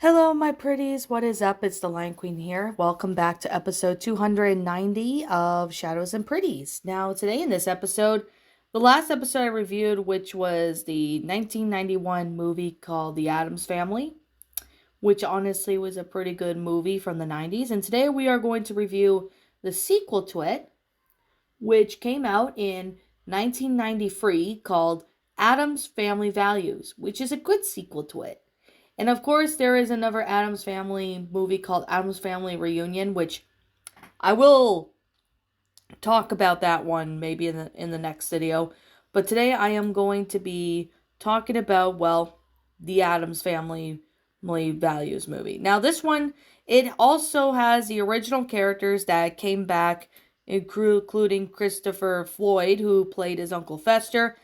Hello, my pretties. What is up? It's the Lion Queen here. Welcome back to episode 290 of Shadows and Pretties. Now, today in this episode, the last episode I reviewed, which was the 1991 movie called The Addams Family, which honestly was a pretty good movie from the 90s. And today we are going to review the sequel to it, which came out in 1993 called Addams Family Values, which is a good sequel to it. And of course, there is another Addams Family movie called Addams Family Reunion, which I will talk about that one maybe in the next video. But today I am going to be talking about, the Addams Family Values movie. Now, this one, it also has the original characters that came back, including Christopher Floyd, who played his Uncle Fester.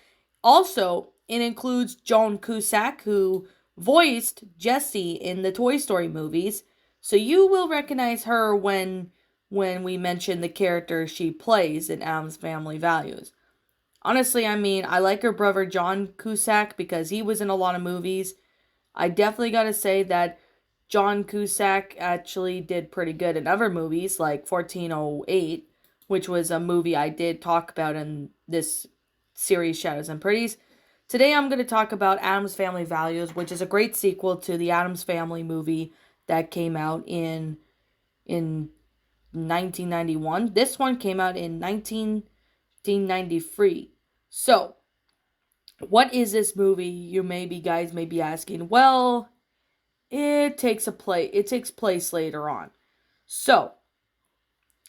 Also, it includes Joan Cusack, who voiced Jessie in the Toy Story movies. So you will recognize her when we mention the character she plays in Addams Family Values. Honestly, I like her brother John Cusack because he was in a lot of movies. I definitely gotta say that John Cusack actually did pretty good in other movies, like 1408, which was a movie I did talk about in this series, Shadows and Pretties. Today I'm going to talk about Addams Family Values, which is a great sequel to the Addams Family movie that came out in 1991. This one came out in 1993. So, what is this movie? You guys may be asking. Well, it takes place later on. So,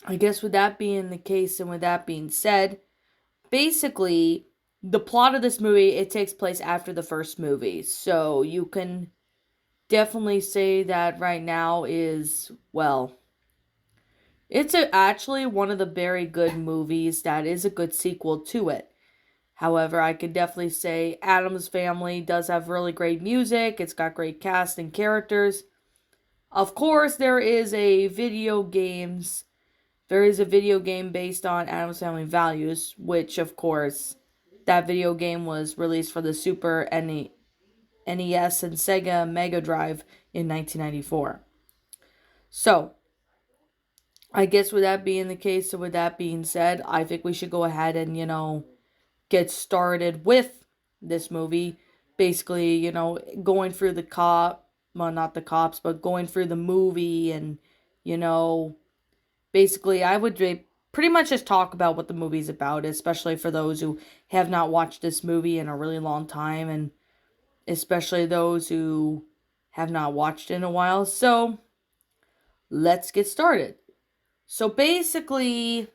I guess with that being the case and with that being said, basically the plot of this movie, it takes place after the first movie. So, you can definitely say that right now is, it's actually one of the very good movies that is a good sequel to it. However, I could definitely say Addams Family does have really great music. It's got great cast and characters. Of course, there is a video game based on Addams Family Values, which of course, that video game was released for the Super NES and Sega Mega Drive in 1994. So, I guess with that being the case, so with that being said, I think we should go ahead and, get started with this movie. Basically, going through not the cops, but going through the movie and, you know, basically I would pretty much just talk about what the movie's about, especially for those who have not watched this movie in a really long time, and especially those who have not watched it in a while. So, let's get started. So basically,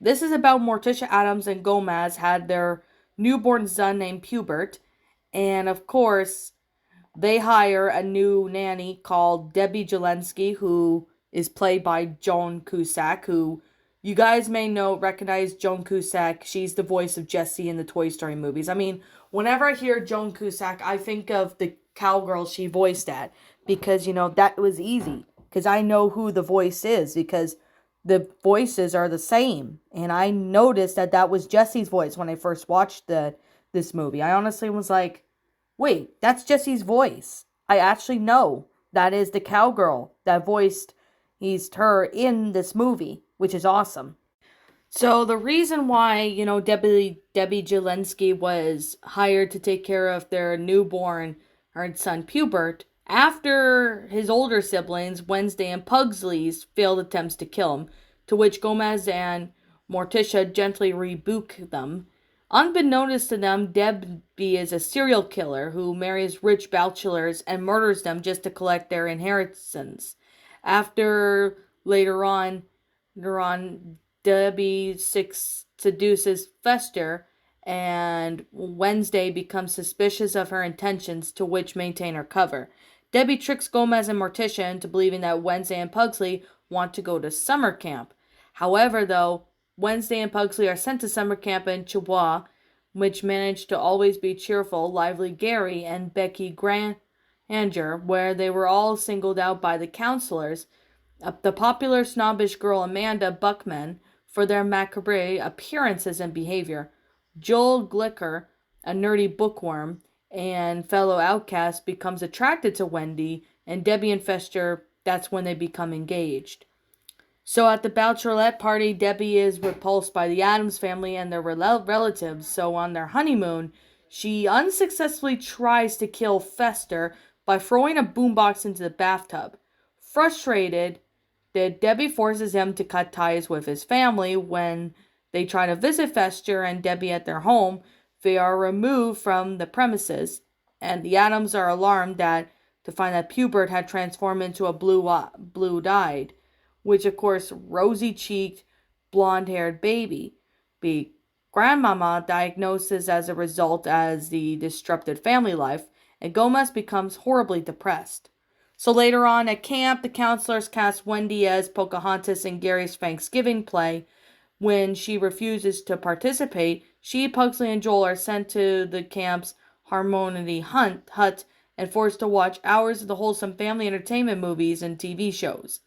this is about Morticia Addams and Gomez had their newborn son named Hubert, and of course, they hire a new nanny called Debbie Jelensky, who is played by Joan Cusack, who you guys may recognize Joan Cusack. She's the voice of Jessie in the Toy Story movies. Whenever I hear Joan Cusack, I think of the cowgirl she voiced at, because, that was easy, because I know who the voice is, because the voices are the same. And I noticed that was Jessie's voice when I first watched this movie. I honestly was like, wait, that's Jessie's voice. I actually know that is the cowgirl that voiced her in this movie, which is awesome. So the reason why, Debbie Jelensky was hired to take care of their newborn, her son Pubert, after his older siblings, Wednesday and Pugsley's failed attempts to kill him, to which Gomez and Morticia gently rebuke them. Unbeknownst to them, Debbie is a serial killer who marries rich bachelors and murders them just to collect their inheritance. After later on, Debbie seduces Fester, and Wednesday becomes suspicious of her intentions, to which maintain her cover. Debbie tricks Gomez and Morticia into believing that Wednesday and Pugsley want to go to summer camp. However, though, Wednesday and Pugsley are sent to summer camp in Chihuahua, which managed to always be cheerful, lively Gary and Becky Granger, where they were all singled out by the counselors, the popular snobbish girl Amanda Buckman, for their macabre appearances and behavior, Joel Glicker, a nerdy bookworm, and fellow outcast, becomes attracted to Wendy, and Debbie and Fester, that's when they become engaged. So at the bachelorette party, Debbie is repulsed by the Addams family and their relatives. So on their honeymoon, she unsuccessfully tries to kill Fester by throwing a boombox into the bathtub. Frustrated, Debbie forces him to cut ties with his family. When they try to visit Fester and Debbie at their home, they are removed from the premises, and the Addams are alarmed to find that Pubert had transformed into a blue-eyed, which of course rosy-cheeked, blonde-haired baby. Grandmama diagnoses as a result as the disrupted family life, and Gomez becomes horribly depressed. So later on at camp, the counselors cast Wendy as Pocahontas in Gary's Thanksgiving play. When she refuses to participate, she, Pugsley, and Joel are sent to the camp's Harmony Hut and forced to watch hours of the wholesome family entertainment movies and TV shows.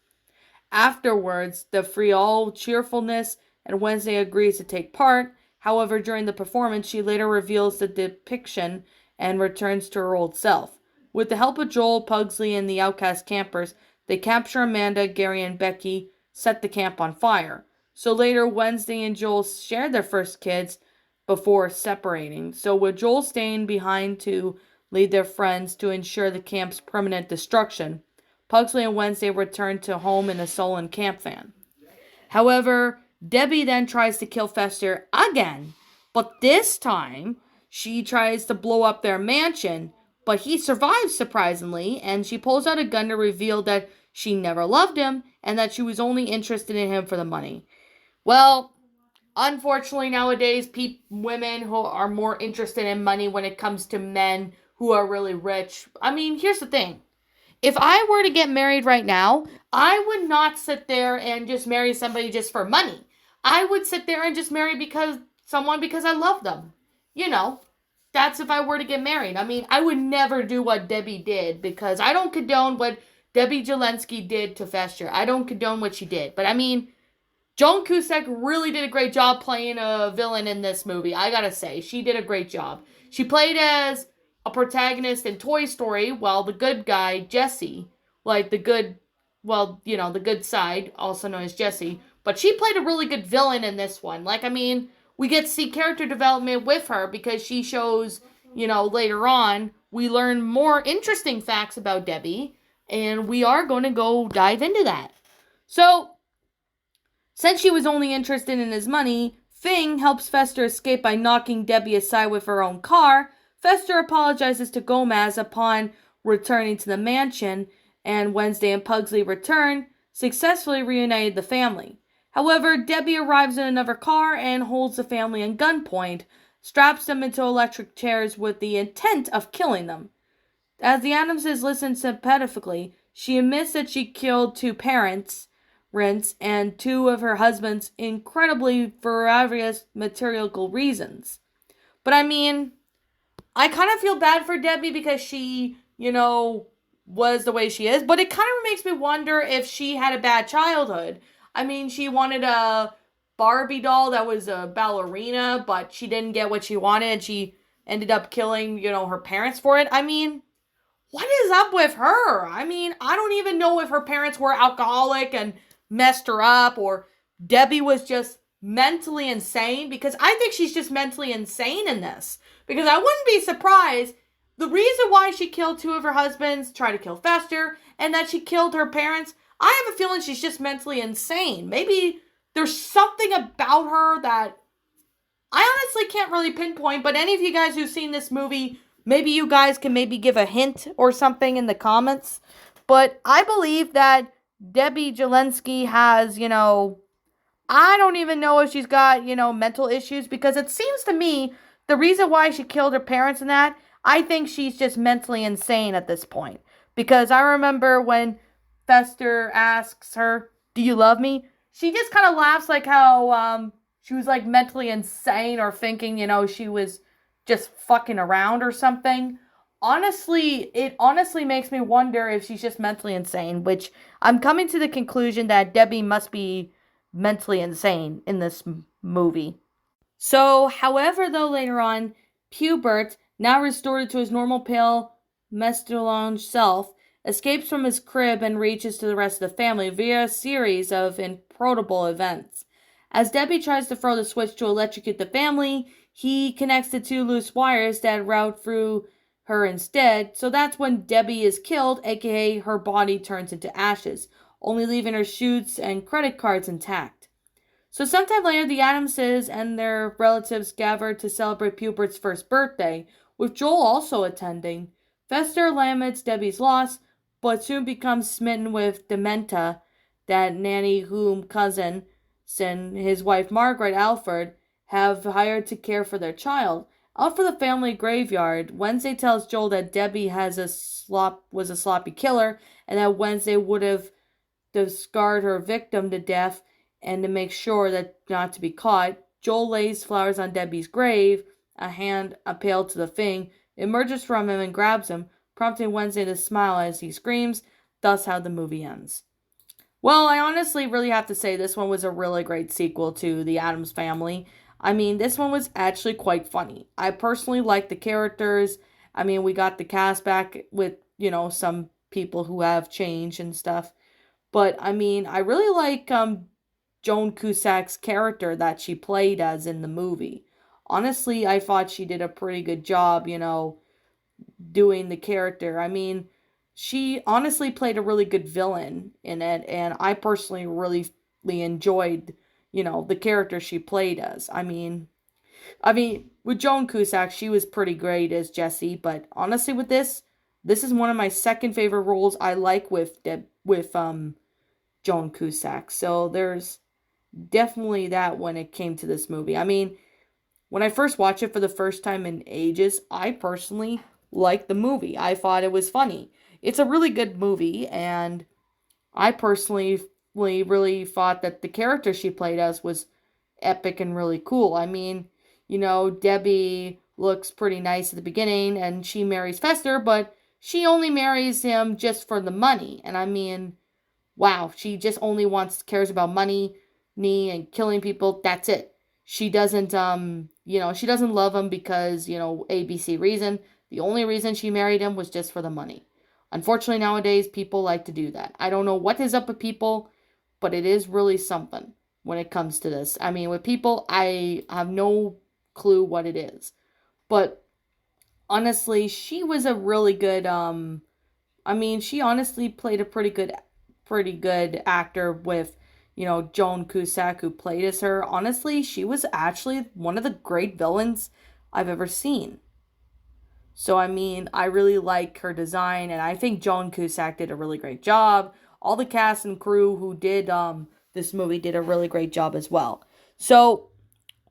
Afterwards, the free all cheerfulness, and Wednesday agrees to take part. However, during the performance, she later reveals the depiction and returns to her old self. With the help of Joel, Pugsley, and the outcast campers, they capture Amanda, Gary, and Becky, set the camp on fire. So later, Wednesday and Joel share their first kids before separating. So with Joel staying behind to lead their friends to ensure the camp's permanent destruction, Pugsley and Wednesday return to home in a sullen camp van. However, Debbie then tries to kill Fester again, but this time she tries to blow up their mansion, but he survives surprisingly, and she pulls out a gun to reveal that she never loved him and that she was only interested in him for the money. Well, unfortunately nowadays, women who are more interested in money when it comes to men who are really rich. I mean, here's the thing. If I were to get married right now, I would not sit there and just marry somebody just for money. I would sit there and just marry someone because I love them. You know, that's if I were to get married. I mean, I would never do what Debbie did because I don't condone what Debbie Jelensky did to Fester. I don't condone what she did. But I mean, Joan Cusack really did a great job playing a villain in this movie. I gotta say, she did a great job. She played as a protagonist in Toy Story, while the good guy, Jesse, the good side, also known as Jesse, but she played a really good villain in this one. We get to see character development with her because she shows, later on, we learn more interesting facts about Debbie, and we are going to go dive into that. So, since she was only interested in his money, Fing helps Fester escape by knocking Debbie aside with her own car. Fester apologizes to Gomez upon returning to the mansion, and Wednesday and Pugsley return, successfully reunited the family. However, Debbie arrives in another car and holds the family at gunpoint, straps them into electric chairs with the intent of killing them. As the Addamses listen sympathetically, she admits that she killed two parents, and two of her husband's incredibly various material reasons. But I mean, I kind of feel bad for Debbie because she, was the way she is. But it kind of makes me wonder if she had a bad childhood. I mean, she wanted a Barbie doll that was a ballerina, but she didn't get what she wanted. And she ended up killing, her parents for it. I mean, what is up with her? I mean, I don't even know if her parents were alcoholic and messed her up, or Debbie was just mentally insane, because I think she's just mentally insane in this. Because I wouldn't be surprised. The reason why she killed two of her husbands, tried to kill Fester, and that she killed her parents, I have a feeling she's just mentally insane. Maybe there's something about her that I honestly can't really pinpoint, but any of you guys who've seen this movie, maybe you guys can maybe give a hint or something in the comments. But I believe that Debbie Jelensky has, I don't even know if she's got, mental issues, because it seems to me the reason why she killed her parents and that, I think she's just mentally insane at this point. Because I remember when Fester asks her, "Do you love me?" She just kind of laughs like how she was mentally insane, or thinking, she was just fucking around or something. It honestly makes me wonder if she's just mentally insane, which I'm coming to the conclusion that Debbie must be mentally insane in this movie. So, however, though, later on, Pubert now restored to his normal pale Mestolange self, escapes from his crib and reaches to the rest of the family via a series of improbable events. As Debbie tries to throw the switch to electrocute the family, he connects the two loose wires that route through her instead, so that's when Debbie is killed, aka her body turns into ashes, only leaving her chutes and credit cards intact. So sometime later, the Adamses and their relatives gather to celebrate Pubert's first birthday, with Joel also attending. Fester laments Debbie's loss, but soon becomes smitten with Dementa, that nanny whom cousin and his wife Margaret Alford have hired to care for their child. Out for the family graveyard, Wednesday tells Joel that Debbie was a sloppy killer, and that Wednesday would have discard her victim to death and to make sure that not to be caught. Joel lays flowers on Debbie's grave. A hand, a pail to the thing, emerges from him and grabs him, prompting Wednesday to smile as he screams. Thus how the movie ends. Well, I honestly really have to say this one was a really great sequel to The Addams Family. I mean, this one was actually quite funny. I personally like the characters. I mean, we got the cast back with, some people who have changed and stuff. But I mean, I really like Joan Cusack's character that she played as in the movie. Honestly, I thought she did a pretty good job, doing the character. I mean, she honestly played a really good villain in it, and I personally really enjoyed, the character she played as. I mean, with Joan Cusack, she was pretty great as Jessie, but honestly, with this is one of my second favorite roles I like with Joan Cusack. So there's definitely that when it came to this movie. I mean, when I first watched it for the first time in ages, I personally liked the movie. I thought it was funny. It's a really good movie, and I personally really thought that the character she played as was epic and really cool. I mean, Debbie looks pretty nice at the beginning, and she marries Fester, but she only marries him just for the money. And I mean, wow, she just only cares about money, and killing people. That's it. She doesn't she doesn't love him because, ABC reason. The only reason she married him was just for the money. Unfortunately, nowadays people like to do that. I don't know what is up with people, but it is really something when it comes to this. I mean, with people, I have no clue what it is. But honestly, she was a really good she honestly played a pretty good actor with, Joan Cusack, who played as her. Honestly, she was actually one of the great villains I've ever seen. So, I mean, I really like her design, and I think Joan Cusack did a really great job. All the cast and crew who did this movie did a really great job as well. So,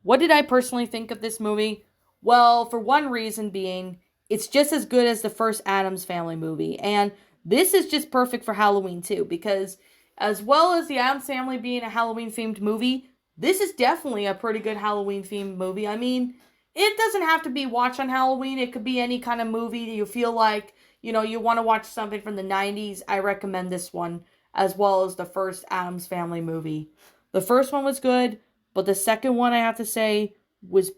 what did I personally think of this movie? Well, for one reason being, it's just as good as the first Addams Family movie. And this is just perfect for Halloween too, because as well as the Addams Family being a Halloween themed movie, this is definitely a pretty good Halloween themed movie. I mean, it doesn't have to be watched on Halloween. It could be any kind of movie that you feel like, you want to watch something from the 90s. I recommend this one, as well as the first Addams Family movie. The first one was good, but the second one, I have to say, was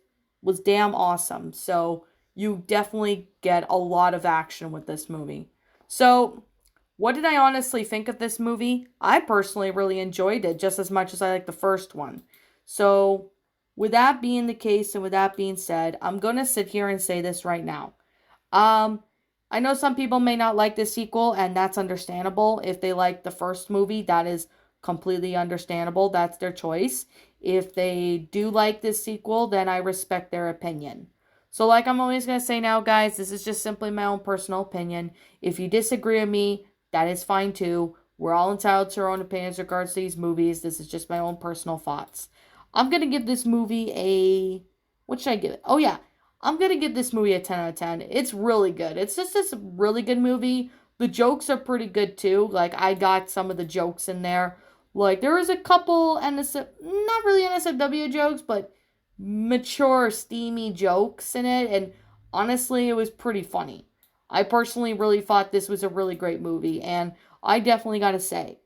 damn awesome. So you definitely get a lot of action with this movie. So, what did I honestly think of this movie? I personally really enjoyed it just as much as I liked the first one. So, with that being the case and with that being said, I'm going to sit here and say this right now. Um, I know some people may not like this sequel, and that's understandable. If they like the first movie, that is completely understandable. That's their choice. If they do like this sequel, then I respect their opinion. So, like I'm always going to say now, guys, this is just simply my own personal opinion. If you disagree with me, that is fine too. We're all entitled to our own opinions regards to these movies. This is just my own personal thoughts. I'm going to give this movie a... What should I give it? Oh, yeah. I'm going to give this movie a 10 out of 10. It's really good. It's just this really good movie. The jokes are pretty good too. Like, I got some of the jokes in there. Like, there was a couple, not really NSFW jokes, but mature, steamy jokes in it. And honestly, it was pretty funny. I personally really thought this was a really great movie. And I definitely got to say,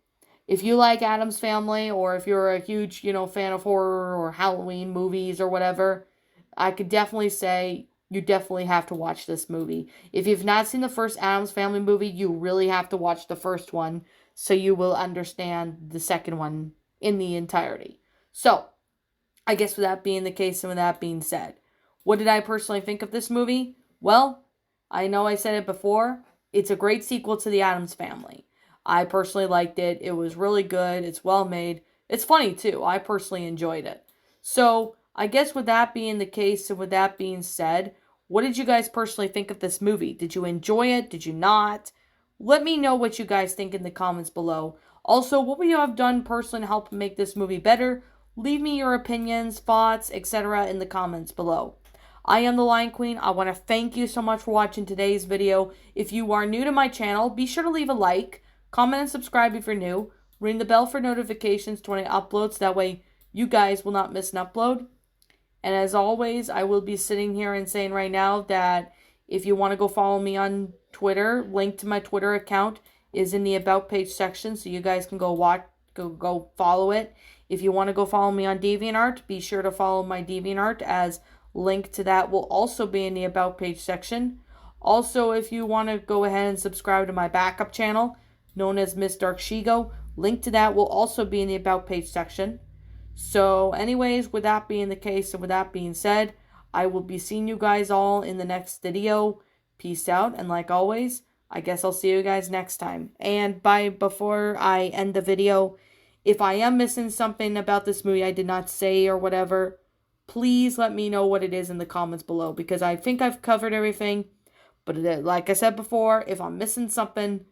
if you like Addams Family, or if you're a huge, fan of horror or Halloween movies or whatever, I could definitely say you definitely have to watch this movie. If you've not seen the first Addams Family movie, you really have to watch the first one so you will understand the second one in the entirety. So, I guess with that being the case and with that being said, what did I personally think of this movie? Well, I know I said it before. It's a great sequel to The Addams Family. I personally liked it. It was really good. It's well made. It's funny too. I personally enjoyed it. So, I guess with that being the case and with that being said, what did you guys personally think of this movie? Did you enjoy it? Did you not? Let me know what you guys think in the comments below. Also, what would you have done personally to help make this movie better? Leave me your opinions, thoughts, etc. in the comments below. I am the Lion Queen. I want to thank you so much for watching today's video. If you are new to my channel, be sure to leave a like, comment, and subscribe if you're new. Ring the bell for notifications to when I upload so that way you guys will not miss an upload. And as always, I will be sitting here and saying right now that if you want to go follow me on Twitter, link to my Twitter account is in the About page section, so you guys can go follow it. If you want to go follow me on DeviantArt, be sure to follow my DeviantArt, as link to that will also be in the About page section. Also, if you want to go ahead and subscribe to my backup channel, known as Miss Dark Shigo, link to that will also be in the About page section. So anyways, with that being the case and with that being said, I will be seeing you guys all in the next video. Peace out, and like always, I guess I'll see you guys next time. And before I end the video, if I am missing something about this movie I did not say or whatever, please let me know what it is in the comments below, because I think I've covered everything. But like I said before, if I'm missing something,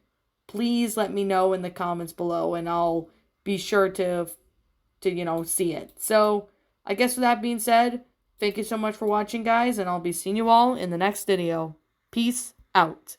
please let me know in the comments below, and I'll be sure to see it. So, I guess with that being said, thank you so much for watching, guys, and I'll be seeing you all in the next video. Peace out.